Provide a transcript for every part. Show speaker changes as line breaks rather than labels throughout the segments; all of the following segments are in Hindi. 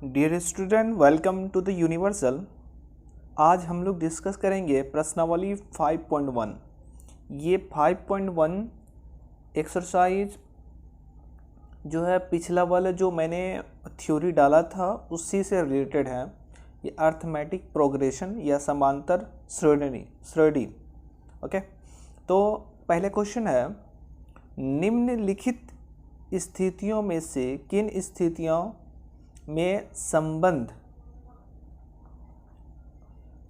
Dear student, welcome to the universal. आज हम लोग डिस्कस करेंगे प्रश्नावली 5.1। ये 5.1 एक्सरसाइज जो है पिछला वाला जो मैंने थ्योरी डाला था उसी से रिलेटेड है। ये अर्थमेटिक प्रोग्रेशन या समांतर श्रेणी। ओके, तो पहले क्वेश्चन है, निम्नलिखित स्थितियों में से किन स्थितियों में संबंध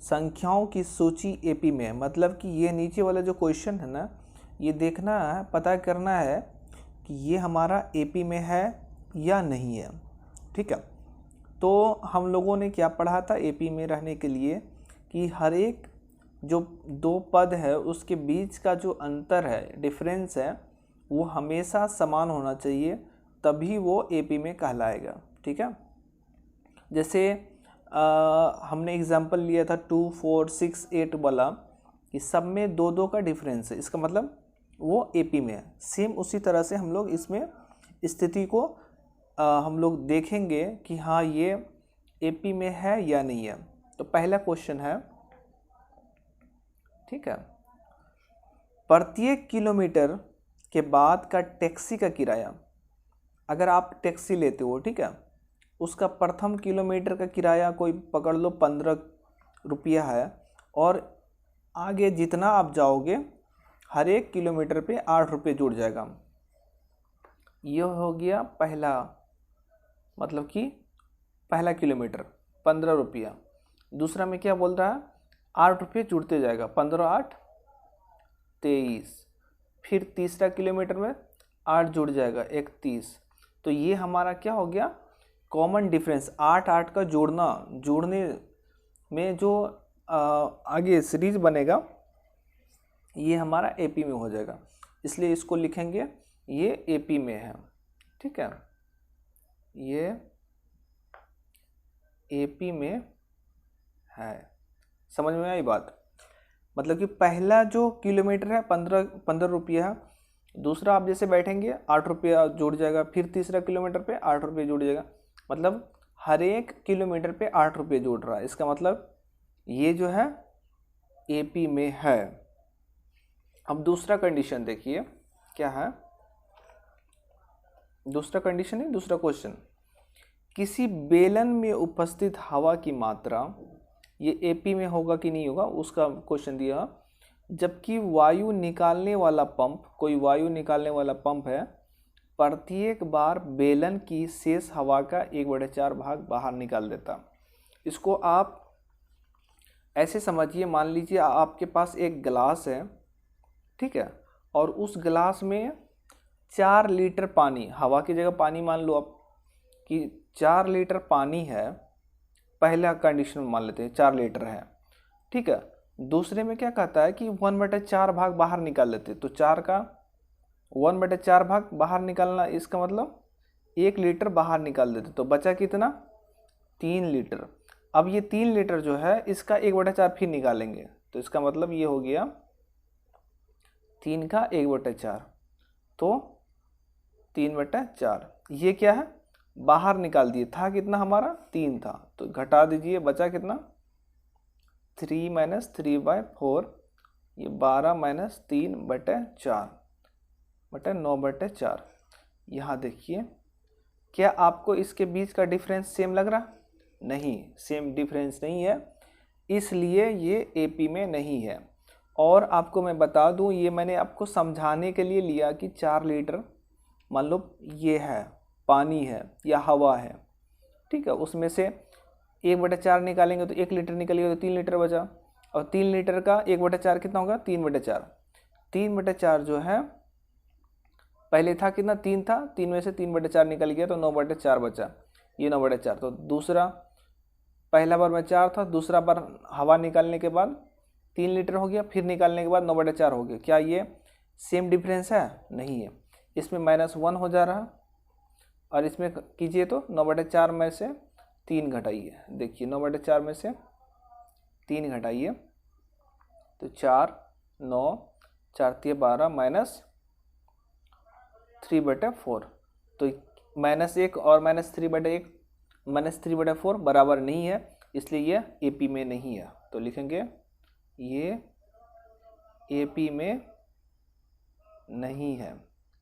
संख्याओं की सूची एपी में है। मतलब कि ये नीचे वाला जो क्वेश्चन है ना, ये देखना है, पता करना है कि ये हमारा एपी में है या नहीं है। ठीक है, तो हम लोगों ने क्या पढ़ा था एपी में रहने के लिए कि हर एक जो दो पद है उसके बीच का जो अंतर है, डिफरेंस है, वो हमेशा समान होना चाहिए, तभी वो एपी में कहलाएगा। ठीक है, जैसे हमने एग्जाम्पल लिया था 2, 4, 6, 8 वाला, कि सब में दो दो का डिफरेंस है, इसका मतलब वो एपी में है। सेम उसी तरह से हम लोग इसमें स्थिति को हम लोग देखेंगे कि हाँ ये एपी में है या नहीं है। तो पहला क्वेश्चन है, ठीक है, प्रत्येक किलोमीटर के बाद का टैक्सी का किराया, अगर आप टैक्सी लेते हो, ठीक है, उसका प्रथम किलोमीटर का किराया कोई पकड़ लो 15 रुपया है, और आगे जितना आप जाओगे हर एक किलोमीटर पे 8 रुपये जुड़ जाएगा। ये हो गया पहला, मतलब कि पहला किलोमीटर 15 रुपया। दूसरा में क्या बोल रहा है, 8 रुपये जुड़ते जाएगा, 15 8 23। फिर तीसरा किलोमीटर में 8 जुड़ जाएगा 31। तो ये हमारा क्या हो गया, कॉमन डिफरेंस। 8 8 का जोड़ने में जो आगे सीरीज बनेगा ये हमारा एपी में हो जाएगा, इसलिए इसको लिखेंगे ये एपी में है। ठीक है, ये एपी में है। समझ में आई बात? मतलब कि पहला जो किलोमीटर है 15 रुपया है, दूसरा आप जैसे बैठेंगे 8 रुपया जुड़ जाएगा, फिर तीसरा किलोमीटर पे 8 रुपये जुड़ जाएगा, मतलब हर एक किलोमीटर पे 8 रुपये जुड़ रहा है। इसका मतलब ये जो है एपी में है। अब दूसरा कंडीशन देखिए क्या है, दूसरा कंडीशन है, दूसरा क्वेश्चन, किसी बेलन में उपस्थित हवा की मात्रा, ये एपी में होगा कि नहीं होगा उसका क्वेश्चन दिया। जबकि वायु निकालने वाला पंप, कोई वायु निकालने वाला पंप है, प्रत्येक बार बेलन की शेष हवा का 1/4 भाग बाहर निकाल देता। इसको आप ऐसे समझिए, मान लीजिए आपके पास एक गिलास है, ठीक है, और उस गिलास में 4 लीटर पानी, हवा की जगह पानी मान लो आप कि 4 लीटर पानी है। पहला कंडीशन मान लेते हैं 4 लीटर है, ठीक है। दूसरे में क्या कहता है कि 1/4 भाग बाहर निकाल लेते, तो 4 का 1/4 भाग बाहर निकालना, इसका मतलब 1 लीटर बाहर निकाल देते, तो बचा कितना, 3 लीटर। अब ये 3 लीटर जो है इसका 1/4 फिर निकालेंगे, तो इसका मतलब ये हो गया 3 का 1/4, तो 3/4। ये क्या है, बाहर निकाल दिए, था कितना हमारा 3 था, तो घटा दीजिए, बचा कितना 3 - 3/4, ये 12 - 3/4 बटा 9/4। यहाँ देखिए, क्या आपको इसके बीच का डिफरेंस सेम लग रहा? नहीं, सेम डिफरेंस नहीं है, इसलिए ये एपी में नहीं है। और आपको मैं बता दूं, ये मैंने आपको समझाने के लिए लिया कि 4 लीटर मान लो ये है, पानी है या हवा है, ठीक है, उसमें से 1/4 निकालेंगे तो 1 लीटर निकलेगा, तो 3 लीटर बचा, और 3 लीटर का 1/4 कितना होगा, 3/4। 3/4 जो है पहले था कितना, 3 था, 3 में से 3/4 निकल गया, तो 9/4 बचा, ये 9/4। तो दूसरा, पहला बार में 4 था, दूसरा बार हवा निकालने के बाद 3 लीटर हो गया, फिर निकालने के बाद 9/4 हो गया। क्या ये सेम डिफरेंस है? नहीं है, इसमें -1 हो जा रहा, और इसमें कीजिए तो 9/4 में से 3 घटाइए, देखिए 9/4 में से 3 घटाइए, तो 4 9 4 3 12 -3/4, तो -1 और -3/1 -3/4 बराबर नहीं है, इसलिए ये AP में नहीं है। तो लिखेंगे ये AP में नहीं है।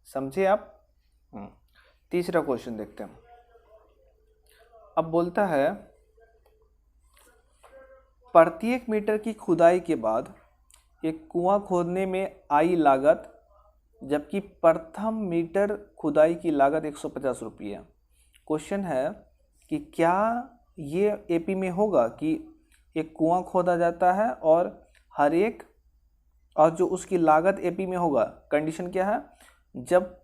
समझे आप? तीसरा क्वेश्चन देखते हैं। अब बोलता है प्रत्येक मीटर की खुदाई के बाद एक कुआं खोदने में आई लागत, जबकि प्रथम मीटर खुदाई की लागत 150 रुपये है। क्वेश्चन है कि क्या ये AP में होगा कि एक कुआं खोदा जाता है और हर एक और जो उसकी लागत AP में होगा। कंडीशन क्या है? जब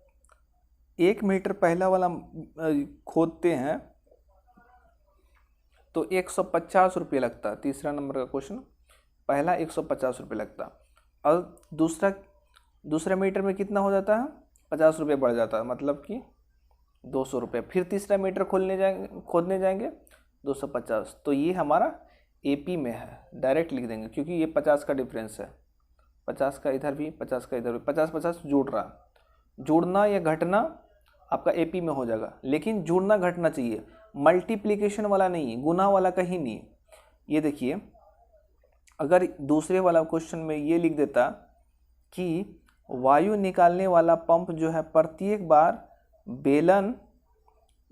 1 मीटर पहला वाला खोदते हैं तो 150 रुपये लगता है। तीसरा नंबर का क्वेश्चन, पहला 150 रुपये लगता और दूसरा मीटर में कितना हो जाता है? 50 रुपये बढ़ जाता है, मतलब कि 200 रुपये। फिर तीसरा मीटर खोदने जाएंगे 250। तो ये हमारा AP में है, डायरेक्ट लिख देंगे क्योंकि ये 50 का डिफरेंस है। 50 का इधर भी, 50 का इधर भी, 50-50 जुड़ रहा। जुड़ना या घटना आपका AP में हो जाएगा, लेकिन जुड़ना घटना चाहिए, मल्टीप्लिकेशन वाला नहीं, गुना वाला कहीं नहीं। ये देखिए, अगर दूसरे वाला क्वेश्चन में ये लिख देता कि वायु निकालने वाला पंप जो है प्रत्येक बार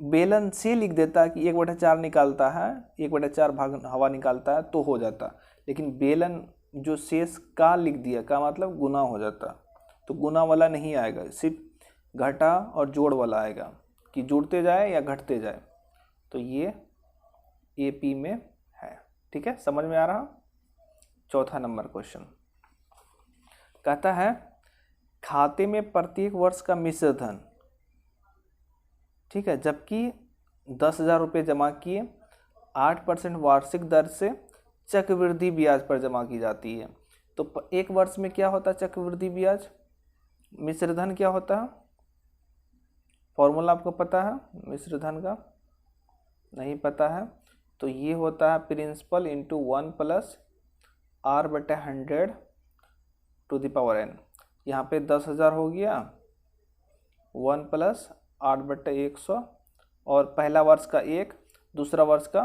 बेलन से लिख देता कि 1/4 निकालता है, 1/4 भाग हवा निकालता है, तो हो जाता। लेकिन बेलन जो शेष का लिख दिया, का मतलब गुना हो जाता। तो गुना वाला नहीं आएगा, सिर्फ घटा और जोड़ वाला आएगा कि जुड़ते जाए या घटते जाए। तो ये AP में है। ठीक है, समझ में आ रहा? चौथा नंबर क्वेश्चन कहता है खाते में प्रत्येक वर्ष का मिश्र धन, ठीक है, जबकि 10,000 रुपये जमा किए, 8% वार्षिक दर से चक्रवृद्धि ब्याज पर जमा की जाती है। तो एक वर्ष में क्या होता है चक्रवृद्धि ब्याज? मिश्र धन क्या होता है? फॉर्मूला आपको पता है मिश्र धन का? नहीं पता है तो ये होता है principal into 1 + R/100 to the power n। यहाँ पे 10,000 हो गया, 1 + R/100, और पहला वर्ष का 1, दूसरा वर्ष का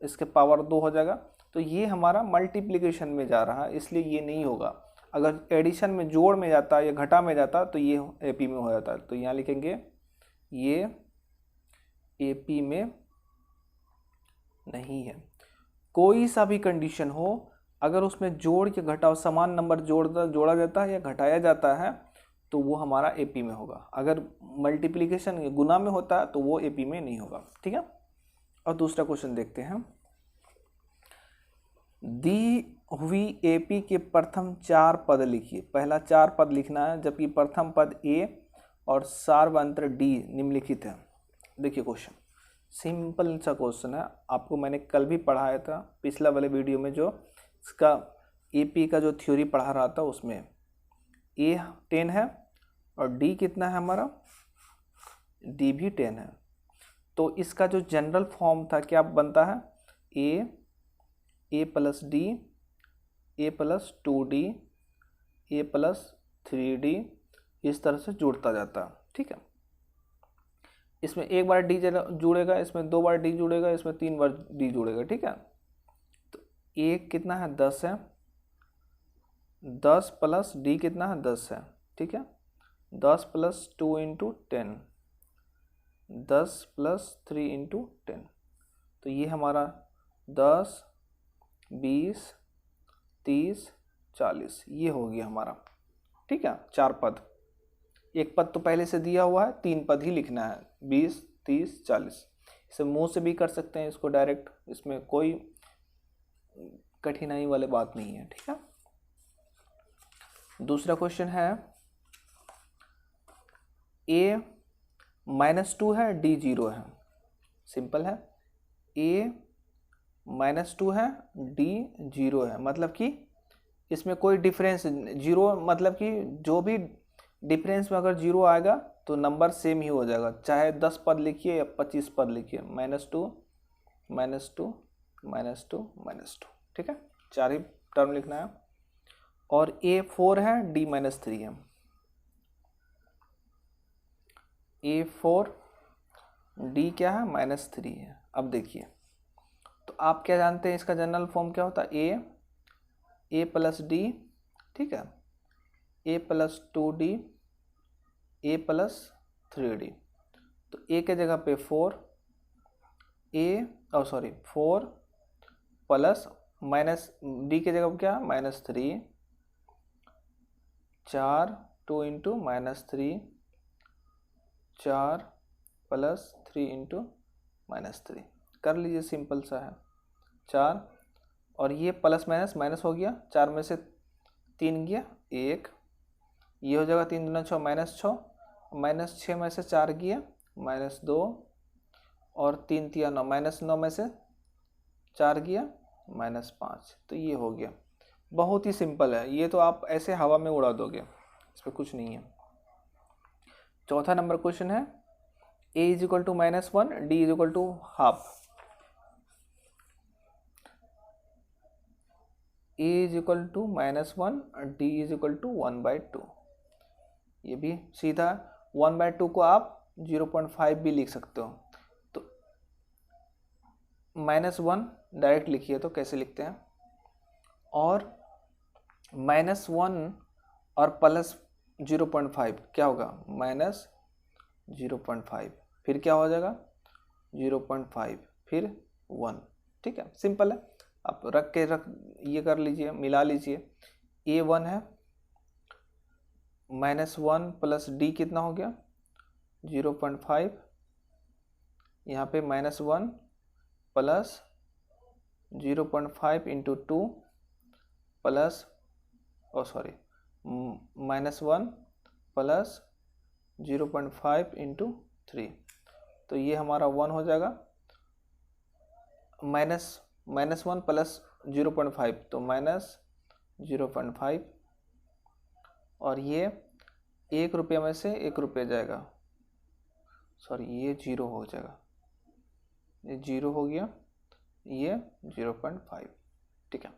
इसके पावर 2 हो जाएगा। तो ये हमारा मल्टीप्लिकेशन में जा रहा है, इसलिए ये नहीं होगा। अगर एडिशन में, जोड़ में जाता या घटा में जाता तो ये AP में हो जाता। तो यहाँ लिखेंगे ये AP में नहीं है। कोई सा भी कंडीशन हो, अगर उसमें जोड़ या घटाव, समान नंबर जोड़ा जाता है या घटाया जाता है तो वो हमारा AP में होगा। अगर मल्टीप्लिकेशन गुना में होता है तो वो AP में नहीं होगा। ठीक है, और दूसरा क्वेश्चन देखते हैं। दी हुई AP के प्रथम 4 पद लिखिए। पहला 4 पद लिखना है, जबकि प्रथम पद A और सार्वंत्र D निम्नलिखित है। देखिए क्वेश्चन सिंपल सा क्वेश्चन है, आपको मैंने कल भी पढ़ाया था पिछला वाले वीडियो में, जो इसका AP का जो थ्योरी पढ़ा रहा था उसमें A 10 है और D कितना है हमारा? D भी 10 है। तो इसका जो जनरल फॉर्म था क्या बनता है? A + D, A + 2D, A + 3D, इस तरह से जुड़ता जाता है। ठीक है, इसमें एक बार D जुड़ेगा, इसमें 2 बार D जुड़ेगा, इसमें 3 बार D जुड़ेगा। ठीक है, तो A कितना है? 10 है, 10 + D कितना है? 10 है। ठीक है, 10 + 2 × 10, 10 + 3 × 10। तो ये हमारा 10, 20, 30, 40 ये हो गया हमारा। ठीक है, 4 पद। एक पद तो पहले से दिया हुआ है, 3 पद ही लिखना है, 20, 30, 40। इसे मुंह से भी कर सकते हैं इसको डायरेक्ट, इसमें कोई कठिनाई वाली बात नहीं है। ठीक है, दूसरा क्वेश्चन है A -2 है, D 0 है। सिंपल है, A -2 है, D 0 है, मतलब कि इसमें कोई डिफरेंस 0, मतलब कि जो भी डिफरेंस में अगर 0 आएगा तो नंबर सेम ही हो जाएगा, चाहे 10 पद लिखिए या 25 पद लिखिए। -2, -2, -2, -2। ठीक है, 4 ही टर्म लिखना है। और A 4 है, D -3 है। A 4, डी क्या है, -3 है। अब देखिए, तो आप क्या जानते हैं इसका जनरल फॉर्म क्या होता है, ए प्लस डी, ठीक है, ए प्लस 2d, ए प्लस 3d। तो ए के जगह पे 4, फोर प्लस माइनस डी के जगह पे क्या, -3, 4, 2 इंटू -3, 4 प्लस 3 इंटू -3, कर लीजिए, सिंपल सा है। 4 और ये प्लस माइनस माइनस हो गया, 4 में से 3 गया 1, ये हो जाएगा 3 दूना 6, -6, -6 में से 4 गया -2, और 3 तिया 9, -9 में से 4 गया -5। तो ये हो गया, बहुत ही सिंपल है ये, तो आप ऐसे हवा में उड़ा दोगे, इस पर कुछ नहीं है। चौथा नंबर क्वेश्चन है, a is equal to -1, D is equal to half. a is equal to -1, D is equal to 1/2। ये भी सीधा 1/2 को आप 0.5 भी लिख सकते हो। तो -1 डायरेक्ट लिखिए, तो कैसे लिखते हैं, और -1 और प्लस 0.5 क्या होगा, -0.5, फिर क्या हो जाएगा 0.5, फिर 1, ठीक है, सिंपल है। आप रख ये कर लीजिए, मिला लीजिए, a 1 है, -1 प्लस डी कितना हो गया 0.5, यहाँ पे -1 plus 0.5 into 2 plus -1 plus 0.5 into 3, तो ये हमारा 1 हो जाएगा, -1 प्लस 0.5 तो -0.5, और ये 1 रुपये में से 1 रुपये जाएगा, ये 0 हो जाएगा, ये 0 हो गया, ये 0.5, ठीक है।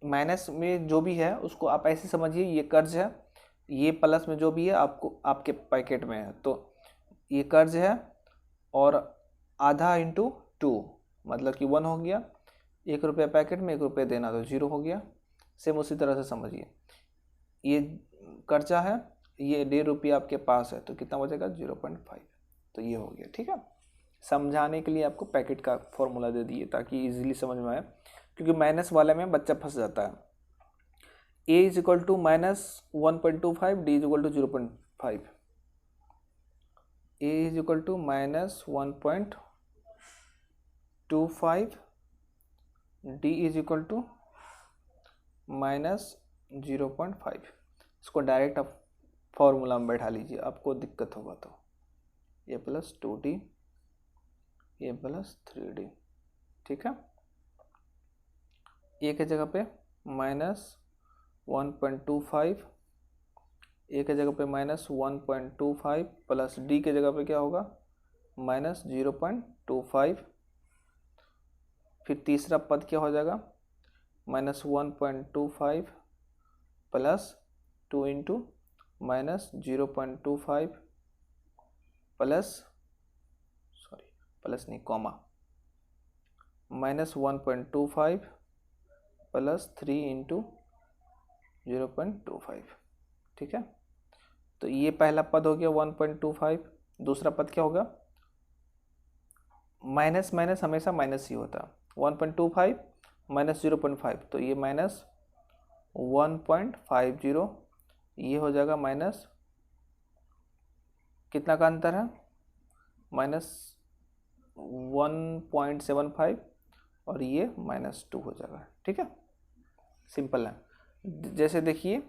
माइनस में जो भी है उसको आप ऐसे समझिए, ये कर्ज है, ये प्लस में जो भी है आपको आपके पैकेट में है, तो ये कर्ज है, और आधा इंटू 2 मतलब कि 1 हो गया, 1 रुपये पैकेट में 1 रुपये देना, तो 0 हो गया। सेम उसी तरह से समझिए, ये कर्जा है, ये 1.5 रुपये आपके पास है, तो कितना बचेगा 0.5, तो ये हो गया, ठीक है। समझाने के लिए आपको पैकेट का फॉर्मूला दे दिए ताकि इजीली समझ में आए, क्योंकि माइनस वाले में बच्चा फंस जाता है। a is equal to -1.25, D is equal to 0.5, a is equal to -1.25, D is equal to -0.5। इसको डायरेक्ट आप फॉर्मूला में बैठा लीजिए, आपको दिक्कत होगा तो a plus 2d, a plus 3d, ठीक है। a के जगह पे -1.25, a के जगह पे -1.25 प्लस d के जगह पे क्या होगा -0.25, फिर तीसरा पद क्या हो जाएगा -1.25 प्लस 2 इंटू -0.25 प्लस नहीं कॉमा -1.25 प्लस 3 इंटू 0.25, ठीक है। तो ये पहला पद हो गया 1.25, दूसरा पद क्या होगा, माइनस माइनस हमेशा माइनस ही होता है, 1.25 माइनस 0.5, तो ये -1.50, ये हो जाएगा माइनस, कितना का अंतर है -1.75, और ये -2 हो जाएगा, ठीक है, सिंपल है। जैसे देखिए